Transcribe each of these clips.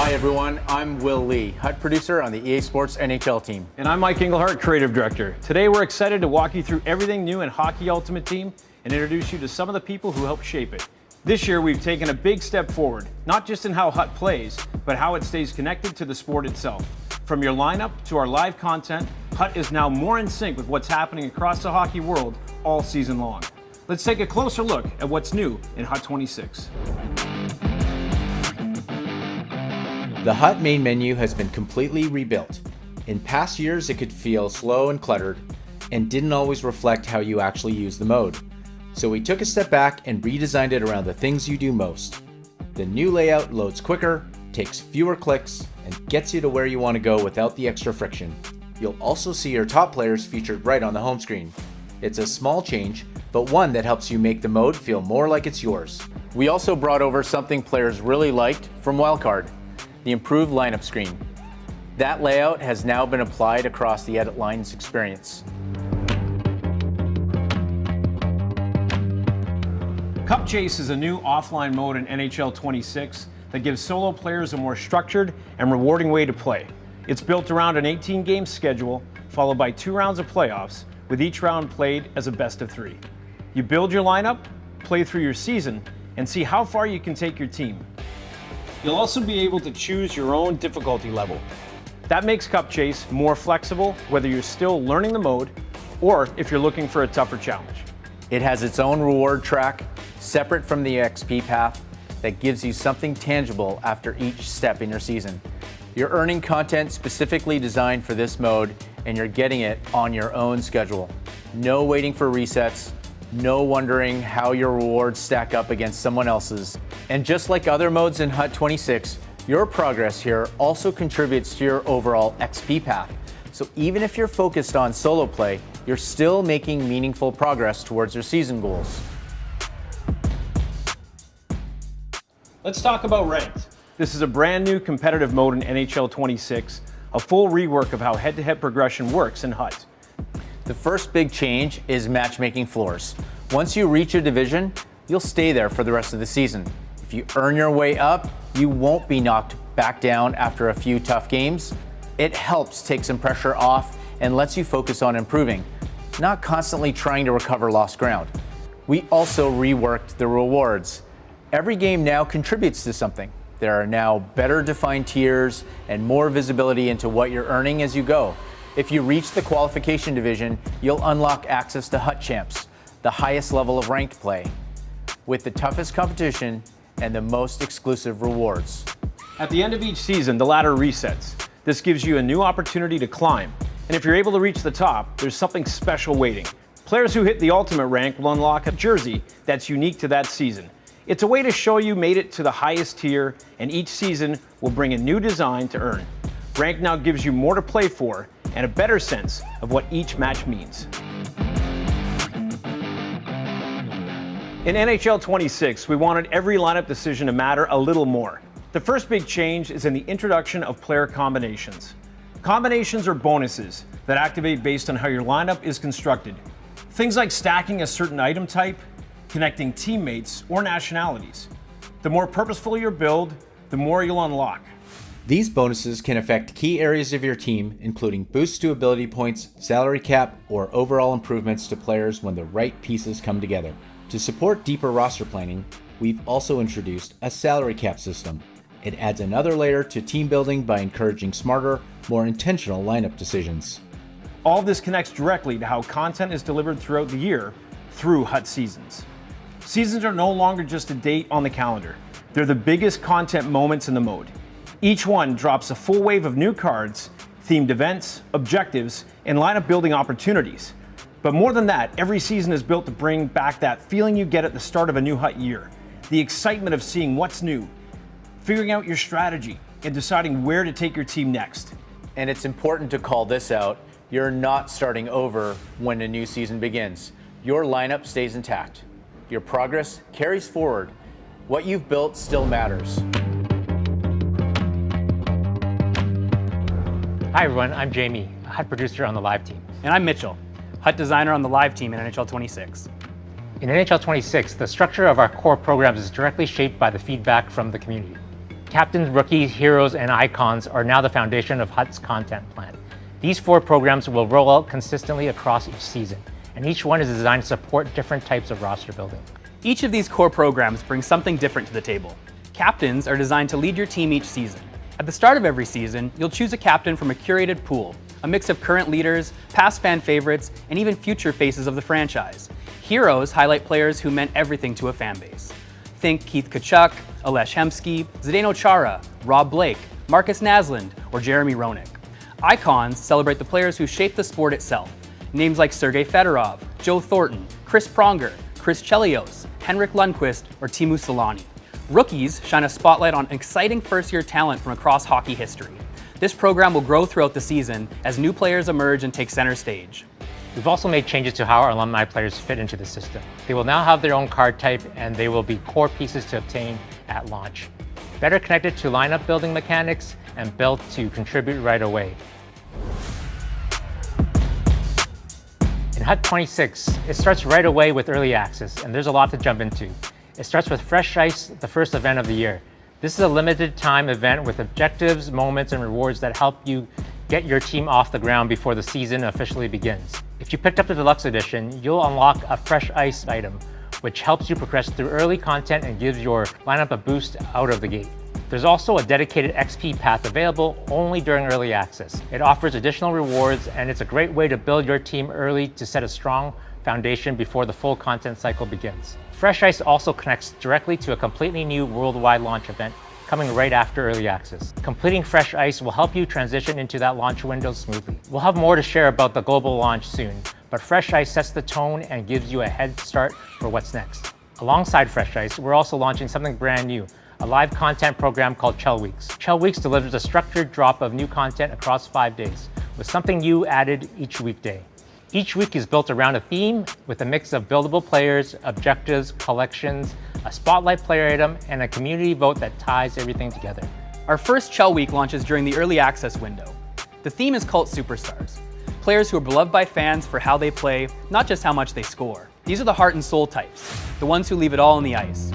Hi everyone, I'm Will Lee, HUT producer on the EA Sports NHL team. And I'm Mike Englehart, creative director. Today we're excited to walk you through everything new in Hockey Ultimate Team and introduce you to some of the people who helped shape it. This year we've taken a big step forward, not just in how HUT plays, but how it stays connected to the sport itself. From your lineup to our live content, HUT is now more in sync with what's happening across the hockey world all season long. Let's take a closer look at what's new in HUT 26. The HUT main menu has been completely rebuilt. In past years, it could feel slow and cluttered and didn't always reflect how you actually use the mode. So we took a step back and redesigned it around the things you do most. The new layout loads quicker, takes fewer clicks, and gets you to where you want to go without the extra friction. You'll also see your top players featured right on the home screen. It's a small change, but one that helps you make the mode feel more like it's yours. We also brought over something players really liked from Wildcard, the improved lineup screen. That layout has now been applied across the Edit Lines experience. Cup Chase is a new offline mode in NHL 26 that gives solo players a more structured and rewarding way to play. It's built around an 18-game schedule, followed by 2 rounds of playoffs, with each round played as a best of 3. You build your lineup, play through your season, and see how far you can take your team. You'll also be able to choose your own difficulty level. That makes Cup Chase more flexible, whether you're still learning the mode or if you're looking for a tougher challenge. It has its own reward track, separate from the XP path, that gives you something tangible after each step in your season. You're earning content specifically designed for this mode, and you're getting it on your own schedule. No waiting for resets, no wondering how your rewards stack up against someone else's. And just like other modes in HUT 26, your progress here also contributes to your overall XP path. So even if you're focused on solo play, you're still making meaningful progress towards your season goals. Let's talk about Ranked. This is a brand new competitive mode in NHL 26, a full rework of how head-to-head progression works in HUT. The first big change is matchmaking floors. Once you reach a division, you'll stay there for the rest of the season. If you earn your way up, you won't be knocked back down after a few tough games. It helps take some pressure off and lets you focus on improving, not constantly trying to recover lost ground. We also reworked the rewards. Every game now contributes to something. There are now better defined tiers and more visibility into what you're earning as you go. If you reach the qualification division, you'll unlock access to HUT Champs, the highest level of ranked play, with the toughest competition and the most exclusive rewards. At the end of each season, the ladder resets. This gives you a new opportunity to climb. And if you're able to reach the top, there's something special waiting. Players who hit the ultimate rank will unlock a jersey that's unique to that season. It's a way to show you made it to the highest tier, and each season will bring a new design to earn. Rank now gives you more to play for and a better sense of what each match means. In NHL 26, we wanted every lineup decision to matter a little more. The first big change is in the introduction of player combinations. Combinations are bonuses that activate based on how your lineup is constructed. Things like stacking a certain item type, connecting teammates, or nationalities. The more purposeful your build, the more you'll unlock. These bonuses can affect key areas of your team, including boosts to ability points, salary cap, or overall improvements to players when the right pieces come together. To support deeper roster planning, we've also introduced a salary cap system. It adds another layer to team building by encouraging smarter, more intentional lineup decisions. All of this connects directly to how content is delivered throughout the year through HUT Seasons. Seasons are no longer just a date on the calendar. They're the biggest content moments in the mode. Each one drops a full wave of new cards, themed events, objectives, and lineup building opportunities. But more than that, every season is built to bring back that feeling you get at the start of a new HUT year. The excitement of seeing what's new, figuring out your strategy, and deciding where to take your team next. And it's important to call this out. You're not starting over when a new season begins. Your lineup stays intact. Your progress carries forward. What you've built still matters. Hi everyone, I'm Jamie, a HUT producer on the live team. And I'm Mitchell, HUT designer on the live team in NHL 26. In NHL 26, the structure of our core programs is directly shaped by the feedback from the community. Captains, Rookies, Heroes, and Icons are now the foundation of Hut's content plan. These 4 programs will roll out consistently across each season, and each one is designed to support different types of roster building. Each of these core programs brings something different to the table. Captains are designed to lead your team each season. At the start of every season, you'll choose a captain from a curated pool, a mix of current leaders, past fan favorites, and even future faces of the franchise. Heroes highlight players who meant everything to a fan base. Think Keith Tkachuk, Alesh Hemsky, Zdeno Chara, Rob Blake, Marcus Naslund, or Jeremy Roenick. Icons celebrate the players who shaped the sport itself. Names like Sergei Fedorov, Joe Thornton, Chris Pronger, Chris Chelios, Henrik Lundqvist, or Teemu Selanne. Rookies shine a spotlight on exciting first-year talent from across hockey history. This program will grow throughout the season as new players emerge and take center stage. We've also made changes to how our alumni players fit into the system. They will now have their own card type, and they will be core pieces to obtain at launch. Better connected to lineup building mechanics and built to contribute right away. In Hut 26, it starts right away with early access, and there's a lot to jump into. It starts with Fresh Ice, the first event of the year. This is a limited time event with objectives, moments, and rewards that help you get your team off the ground before the season officially begins. If you picked up the Deluxe Edition, you'll unlock a Fresh Ice item, which helps you progress through early content and gives your lineup a boost out of the gate. There's also a dedicated XP path available only during early access. It offers additional rewards, and it's a great way to build your team early to set a strong foundation before the full content cycle begins. Fresh Ice also connects directly to a completely new worldwide launch event coming right after early access. Completing Fresh Ice will help you transition into that launch window smoothly. We'll have more to share about the global launch soon, but Fresh Ice sets the tone and gives you a head start for what's next. Alongside Fresh Ice, we're also launching something brand new, a live content program called Chell Weeks. Chell Weeks delivers a structured drop of new content across 5 days, with something new added each weekday. Each week is built around a theme with a mix of buildable players, objectives, collections, a spotlight player item, and a community vote that ties everything together. Our first Chell Week launches during the early access window. The theme is Cult Superstars, players who are beloved by fans for how they play, not just how much they score. These are the heart and soul types, the ones who leave it all on the ice.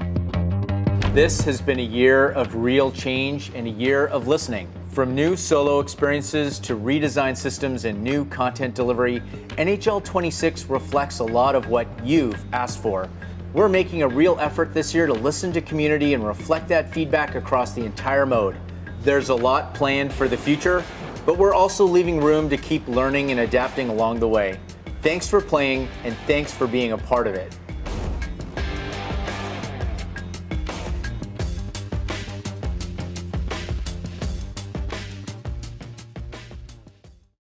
This has been a year of real change and a year of listening. From new solo experiences to redesigned systems and new content delivery, NHL 26 reflects a lot of what you've asked for. We're making a real effort this year to listen to community and reflect that feedback across the entire mode. There's a lot planned for the future, but we're also leaving room to keep learning and adapting along the way. Thanks for playing, and thanks for being a part of it.